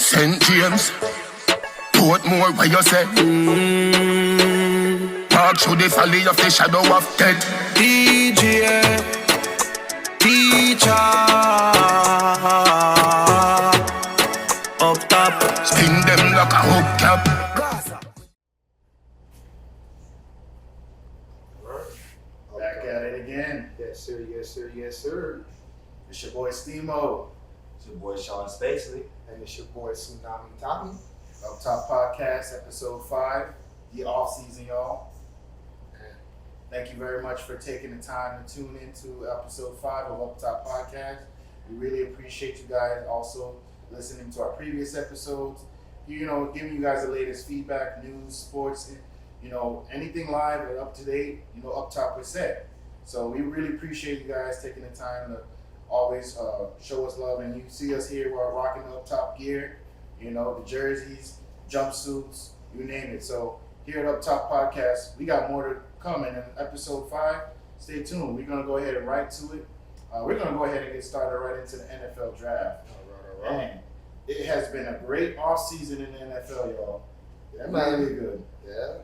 St. James, Portmore, where you say? Walk through the valley of the shadow of death. DJ, teacher, up top, Sting them like a hubcap. Back at it again. Yes, sir, yes, sir, yes, sir. It's your boy Steamo. It's your boy Sean Spacely. And it's your boy Tsunami Tommy. Up Top Podcast, episode 5, the off season, y'all. Thank you very much for taking the time to tune into episode 5 of Up Top Podcast. We really appreciate you guys also listening to our previous episodes. You know, giving you guys the latest feedback, news, sports, you know, anything live or up to date, you know, Up Top was said. So we really appreciate you guys taking the time to always show us love. And you see us here, we're rocking the Up Top gear, you know, the jerseys, jumpsuits, you name it. So here at Up Top Podcast, we got more to come in episode 5. Stay tuned. We're going to go ahead and right to it. We're going to go ahead and get started right into the NFL draft. All right. And it has been a great offseason in the NFL, y'all. Yeah, man. Really good. Yeah.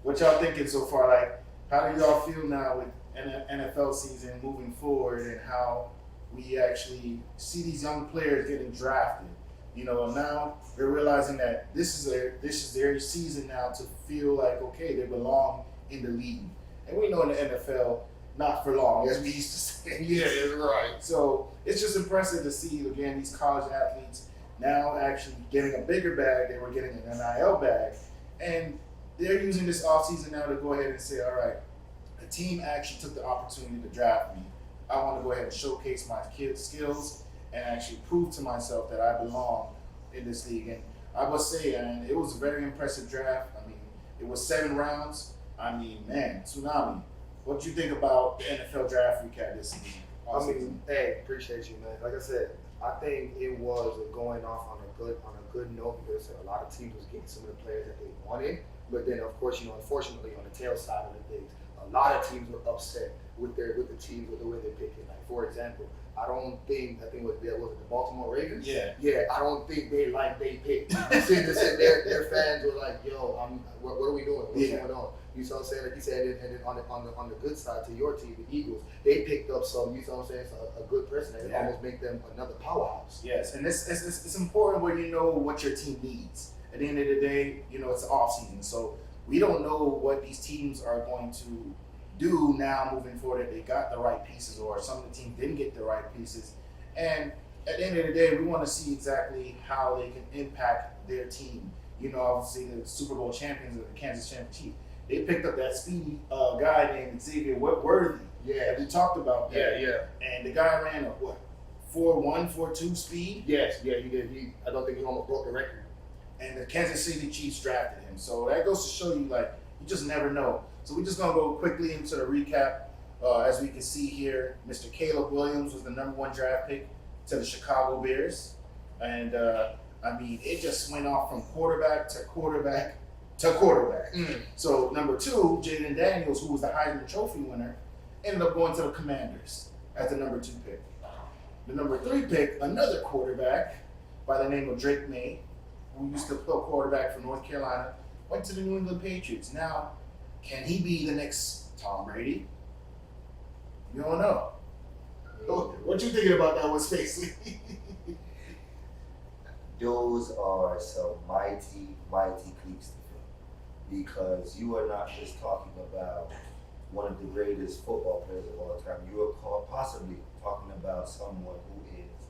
What y'all thinking so far? Like, how do y'all feel now with NFL season moving forward and how we actually see these young players getting drafted? You know, now they're realizing that this is their season now to feel like, okay, they belong in the league. And we know in the NFL, not for long, as we used to say. Yeah, that's right. So it's just impressive to see, again, these college athletes now actually getting a bigger bag. They were getting an NIL bag. And they're using this offseason now to go ahead and say, all right, the team actually took the opportunity to draft me. I want to go ahead and showcase my skills and actually prove to myself that I belong in this league. And I must say, and it was a very impressive draft. I mean, it was 7 rounds. I mean, man, Tsunami, what do you think about the NFL draft recap this season? I mean, hey, appreciate you, man. Like I said, I think it was going off on a good note because a lot of teams was getting some of the players that they wanted. But then, of course, you know, unfortunately, on the tail side of the things, a lot of teams were upset with the teams with the way they picked it. Like, for example, I think was it the Baltimore Ravens? Yeah. Yeah, I don't think they picked. Their fans were like, yo, what are we doing? What's going on? You saw what I'm saying? Like you said, and then on the good side to your team, the Eagles, they picked up some, you saw what I'm saying, a good person that could almost make them another powerhouse. Yes, and it's important when you know what your team needs. At the end of the day, you know, it's the off season, so we don't know what these teams are going to do now moving forward, if they got the right pieces or some of the teams didn't get the right pieces. And at the end of the day, we want to see exactly how they can impact their team. You know, obviously the Super Bowl champions of the Kansas Chiefs, they picked up that speedy guy named Xavier Worthy. Yeah. We talked about that. Yeah. And the guy ran a 4.1, 4.2 speed. Yes, yeah, he did. I don't think he almost broke the record. And the Kansas City Chiefs drafted him. So that goes to show you, like, you just never know. So we're just going to go quickly into the recap. As we can see here, Mr. Caleb Williams was the #1 draft pick to the Chicago Bears. And, I mean, it just went off from quarterback to quarterback to quarterback. So #2, Jaden Daniels, who was the Heisman Trophy winner, ended up going to the Commanders as the #2 pick. The #3 pick, another quarterback by the name of Drake May, who used to play quarterback for North Carolina, went to the New England Patriots. Now, can he be the next Tom Brady? You don't know. What you thinking about that one, Spacely? Those are some mighty, mighty cleats to fill. Because you are not just talking about one of the greatest football players of all time. You are possibly talking about someone who is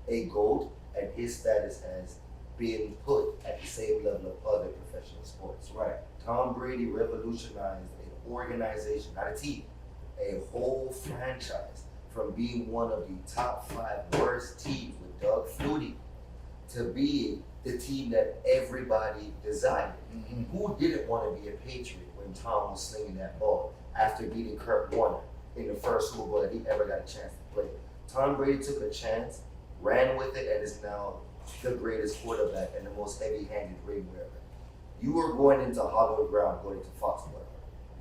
a GOAT, and his status has been put at the same level of other professional sports. Right. Tom Brady revolutionized an organization, not a team, a whole franchise, from being one of the top 5 worst teams with Doug Flutie to being the team that everybody desired. Who didn't want to be a Patriot when Tom was slinging that ball after beating Kurt Warner in the first Super Bowl that he ever got a chance to play? Tom Brady took a chance, ran with it, and is now the greatest quarterback and the most heavy-handed ring wearer. You are going into hollow ground going into Foxborough.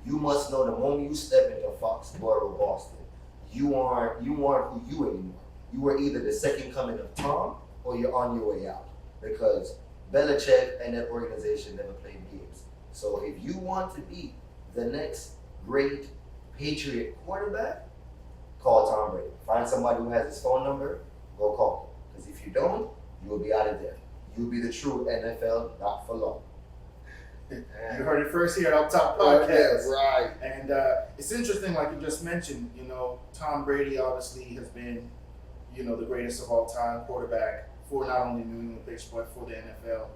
You must know the moment you step into Foxborough, Boston, you aren't who you anymore. You are either the second coming of Tom or you're on your way out. because Belichick and that organization never played games. So if you want to be the next great Patriot quarterback, call Tom Brady. Find somebody who has his phone number, go call him. Because if you don't, you will be out of there. You'll be the true NFL, not for long. You heard it first here at Up Top Podcast. Right. And it's interesting, like you just mentioned, Tom Brady obviously has been, the greatest of all time quarterback for not only New England Patriots, but for the NFL.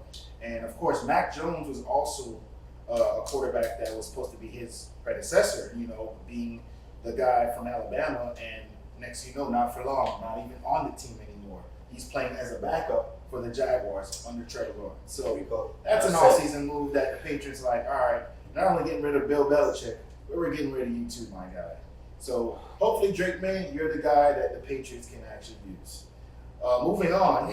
And of course, Mac Jones was also a quarterback that was supposed to be his predecessor, being the guy from Alabama. And next thing you know, not for long, not even on the team anymore. He's playing as a backup for the Jaguars under Trevor Lawrence. So that's an all-season move that the Patriots are like, all right, not only getting rid of Bill Belichick, but we're getting rid of you too, my guy. So hopefully, Drake May, you're the guy that the Patriots can actually use. Moving on,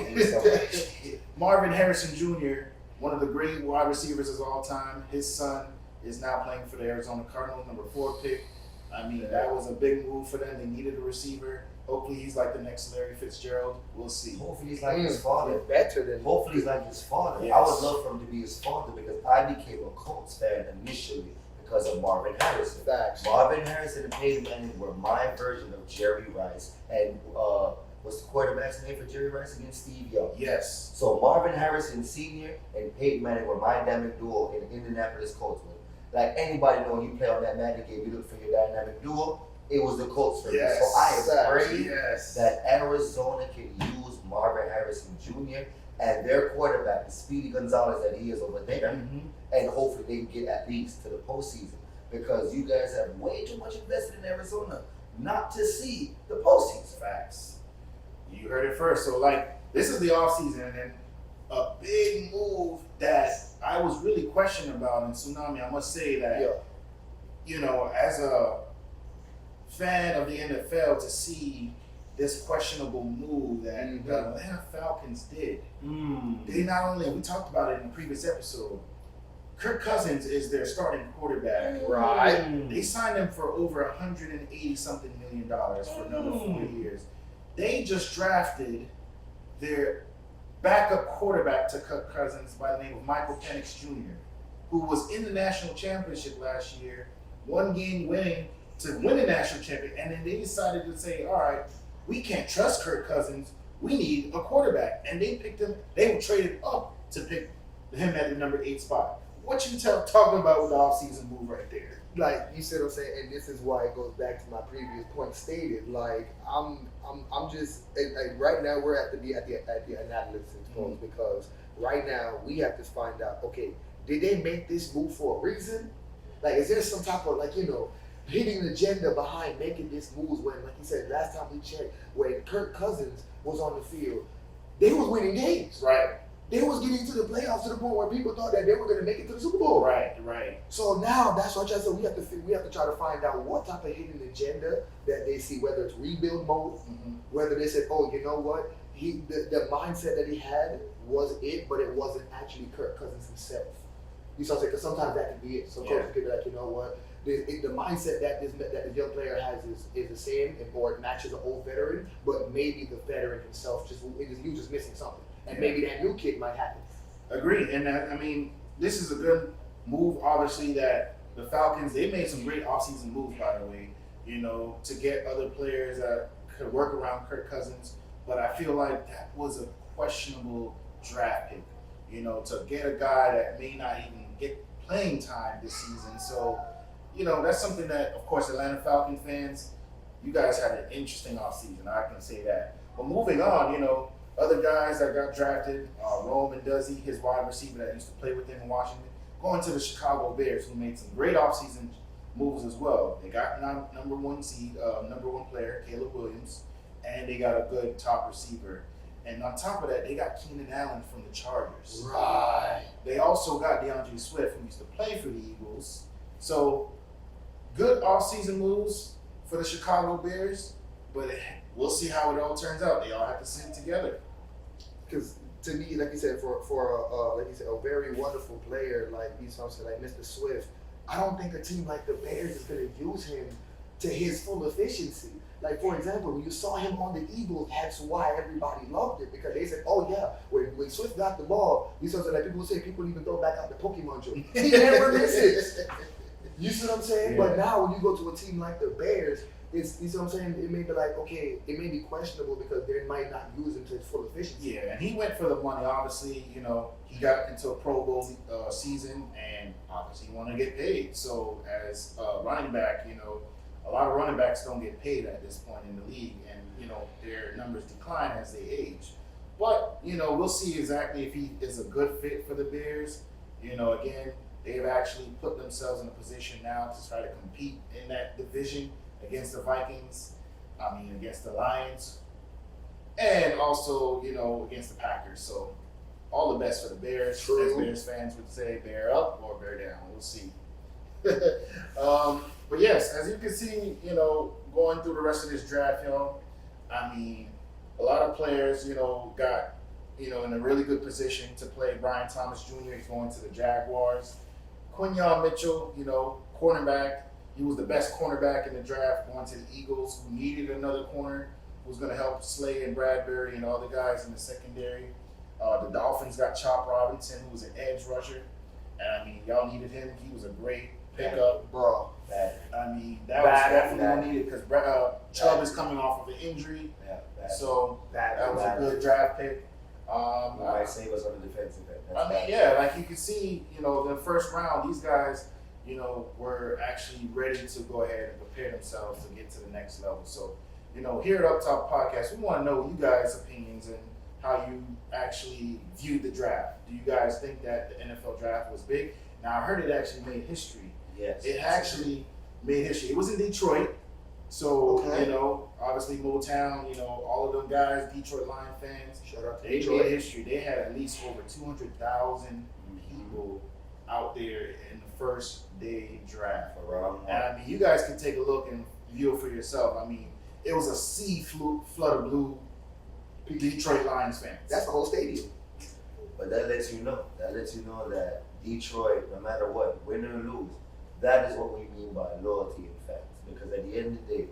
Marvin Harrison Jr., one of the great wide receivers of all time. His son is now playing for the Arizona Cardinals, number 4 pick. I mean, that was a big move for them. They needed a receiver. Hopefully he's like the next Larry Fitzgerald. We'll see. Hopefully he's like his father. Better than. Hopefully he's like his father. Yes. I would love for him to be his father because I became a Colts fan initially because of Marvin Harrison. Facts. Marvin Harrison and Peyton Manning were my version of Jerry Rice. And what's the quarterback's name for Jerry Rice against Steve Young? Yes. So Marvin Harrison Sr. and Peyton Manning were my dynamic duo in Indianapolis Colts. Like anybody know when you play on that Madden game, you look for your dynamic duo. It was the Colts for me. Yes. So I am praying Yes. that Arizona can use Marvin Harrison Jr. and their quarterback, the Speedy Gonzalez that he is over there, and hopefully they can get at least to the postseason because you guys have way too much invested in Arizona not to see the postseason. Facts. You heard it first. So, this is the offseason, and then a big move that I was really questioning about in Tsunami. I must say that, as a fan of the NFL, to see this questionable move that the Atlanta Falcons did. They not only, we talked about it in the previous episode, Kirk Cousins is their starting quarterback. Right. They signed him for over $180-something million for another 4 years. They just drafted their backup quarterback to Kirk Cousins by the name of Michael Penix Jr., who was in the national championship last year, one game winning to win a national championship, and then they decided to say, all right, we can't trust Kirk Cousins, we need a quarterback. And they picked him, they were traded up to pick him at the number 8 spot. What you talking about with the offseason move right there? Like you said, I'm saying, and this is why it goes back to my previous point stated. Like I'm just right now we're at the analysis phase because right now we have to find out. Okay, did they make this move for a reason? Like, is there some type of hidden agenda behind making this move? When, like you said, last time we checked, when Kirk Cousins was on the field, they was winning games. Right. They was getting to the playoffs to the point where people thought that they were going to make it to the Super Bowl. Right. So now that's what I said. We have to try to find out what type of hidden agenda that they see, whether it's rebuild mode, whether they said, oh, you know what, the mindset that he had was it, but it wasn't actually Kirk Cousins himself. You saw, because sometimes that can be it. Some coaches can be like, you know what, the mindset that this young player has is the same, or it matches an old veteran, but maybe the veteran himself he was just missing something. And maybe that new kid might happen. Agreed. And this is a good move, obviously, that the Falcons, they made some great offseason moves, by the way, to get other players that could work around Kirk Cousins. But I feel like that was a questionable draft pick, to get a guy that may not even get playing time this season. So, that's something that, of course, Atlanta Falcons fans, you guys had an interesting offseason. I can say that. But moving on, other guys that got drafted, Roman Duzzy, his wide receiver that used to play with him in Washington, going to the Chicago Bears, who made some great offseason moves as well. They got number 1 seed, number 1 player, Caleb Williams, and they got a good top receiver. And on top of that, they got Keenan Allen from the Chargers. Right. They also got DeAndre Swift, who used to play for the Eagles. So, good offseason moves for the Chicago Bears, but we'll see how it all turns out. They all have to sit together. Because to me, like you said, for a very wonderful player like Mr. Swift, I don't think a team like the Bears is going to use him to his full efficiency. Like, for example, when you saw him on the Eagles, that's why everybody loved it, because they said, oh yeah, when when Swift got the ball, you saw like people say people even throw back out the Pokemon joke. He never misses. You see what I'm saying? Yeah. But now when you go to a team like the Bears, it's you see what I'm saying? It may be like, okay, it may be questionable because they might not use him to his full efficiency. Yeah, and he went for the money. Obviously, you know, he got into a Pro Bowl season, and obviously he wanted to get paid. So as a running back, you know, a lot of running backs don't get paid at this point in the league, and you know their numbers decline as they age. But you know, we'll see exactly if he is a good fit for the Bears. You know, again, they've actually put themselves in a position now to try to compete in that division against the Vikings. I mean, against the Lions, and also, you know, against the Packers. So all the best for the Bears. True. As Bears fans would say, bear up or bear down. We'll see. But yes, as you can see, you know, going through the rest of this draft, y'all, I mean, a lot of players, you know, got, you know, in a really good position to play. Brian Thomas Jr. is going to the Jaguars. Quinyon Mitchell, you know, cornerback. He was the best cornerback in the draft, going to the Eagles, who needed another corner who was going to help Slay and Bradbury and all the guys in the secondary. The Dolphins got Chop Robinson, who was an edge rusher. And, I mean, y'all needed him. He was a great pickup. Bro. I mean, that was definitely needed because Chubb is coming off of an injury. So that was a good draft pick. Might save us on the defensive end. I mean, yeah, like you can see, you know, the first round, these guys, you know, were actually ready to go ahead and prepare themselves to get to the next level. So, you know, here at Up Top Podcast, we want to know you guys' opinions and how you actually viewed the draft. Do you guys think that the NFL draft was big? Now, I heard it actually made history. Yes. It actually made history. It was in Detroit. So, Okay. you know, obviously Motown, you know, all of them guys, Detroit Lion fans, Shout out to they Detroit. made history. They had at least over 200,000 people out there in the first day draft. Around And I mean, you guys can take a look and view it for yourself. I mean, it was a flood of blue Detroit Lions fans. That's the whole stadium. But that lets you know. That lets you know that Detroit, no matter what, win or lose, that is what we mean by loyalty in fans. Because at the end of the day,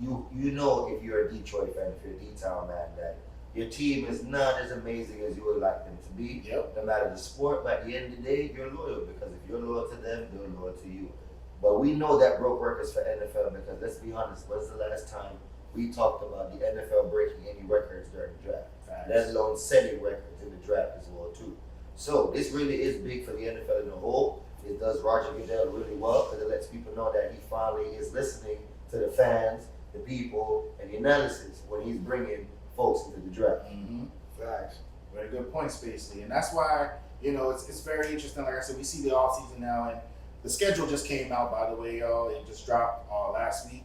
you know if you're a Detroit fan, if you're a D-Town man, that your team is not as amazing as you would like them to be. Yep. No matter the sport, but at the end of the day, you're loyal because if you're loyal to them, they're loyal to you. But we know that broke records for NFL because let's be honest, when's the last time we talked about the NFL breaking any records during the draft? Let alone setting records in the draft as well too. So this really is big for the NFL in the whole. It does Roger Goodell really well because it lets people know that he finally is listening to the fans, the people, and the analysis when he's bringing folks into the draft. Mm-hmm. Facts. Very good point, Spacely. And that's why, you know, it's very interesting. Like I said, we see the offseason now, and the schedule just came out, by the way, y'all. It just dropped last week.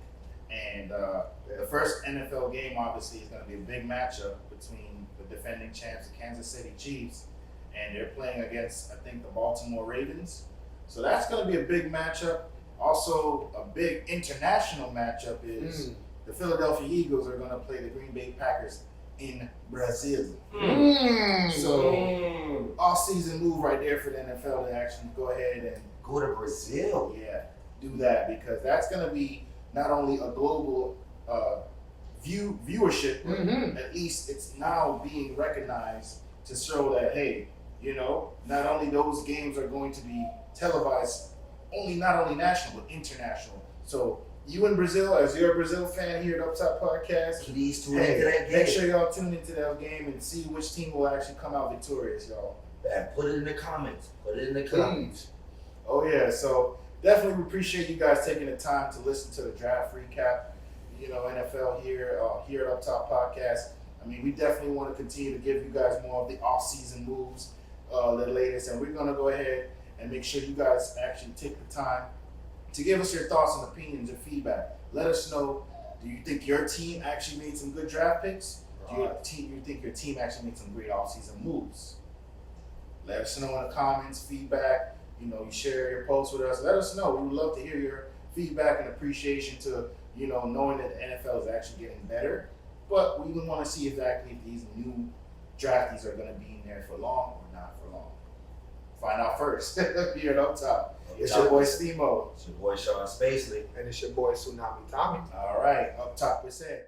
And the first NFL game, obviously, is going to be a big matchup between the defending champs, the Kansas City Chiefs, and they're playing against, I think, the Baltimore Ravens. So that's going to be a big matchup. Also, a big international matchup is the Philadelphia Eagles are going to play the Green Bay Packers in Brazil. So, off-season move right there for the NFL to actually go ahead and Go to Brazil. do that, because that's going to be not only a global viewership, but at least it's now being recognized to show that, hey, you know, not only those games are going to be televised, not only national, but international. So you in Brazil, as you're a Brazil fan here at Up Top Podcast, Please tune into that game. make sure y'all tune into that game and see which team will actually come out victorious, y'all. And put it in the comments. Put it in the comments. Oh yeah, so definitely appreciate you guys taking the time to listen to the draft recap. You know, NFL here at Up Top Podcast. I mean, we definitely want to continue to give you guys more of the off-season moves, the latest, and we're gonna go ahead and make sure you guys actually take the time to give us your thoughts and opinions and feedback. Let us know, do you think your team actually made some good draft picks? Do you think your team actually made some great off-season moves? Let us know in the comments, feedback. You know, you share your posts with us. Let us know. We would love to hear your feedback and appreciation to, you know, knowing that the NFL is actually getting better. But we would want to see exactly if these new draftees are going to be in there for long or not for long. Find out first here at Up Top. It's your boy Steamo. It's your boy Sean Spacely. And it's your boy Tsunami Tommy. All right, Up Top, we said.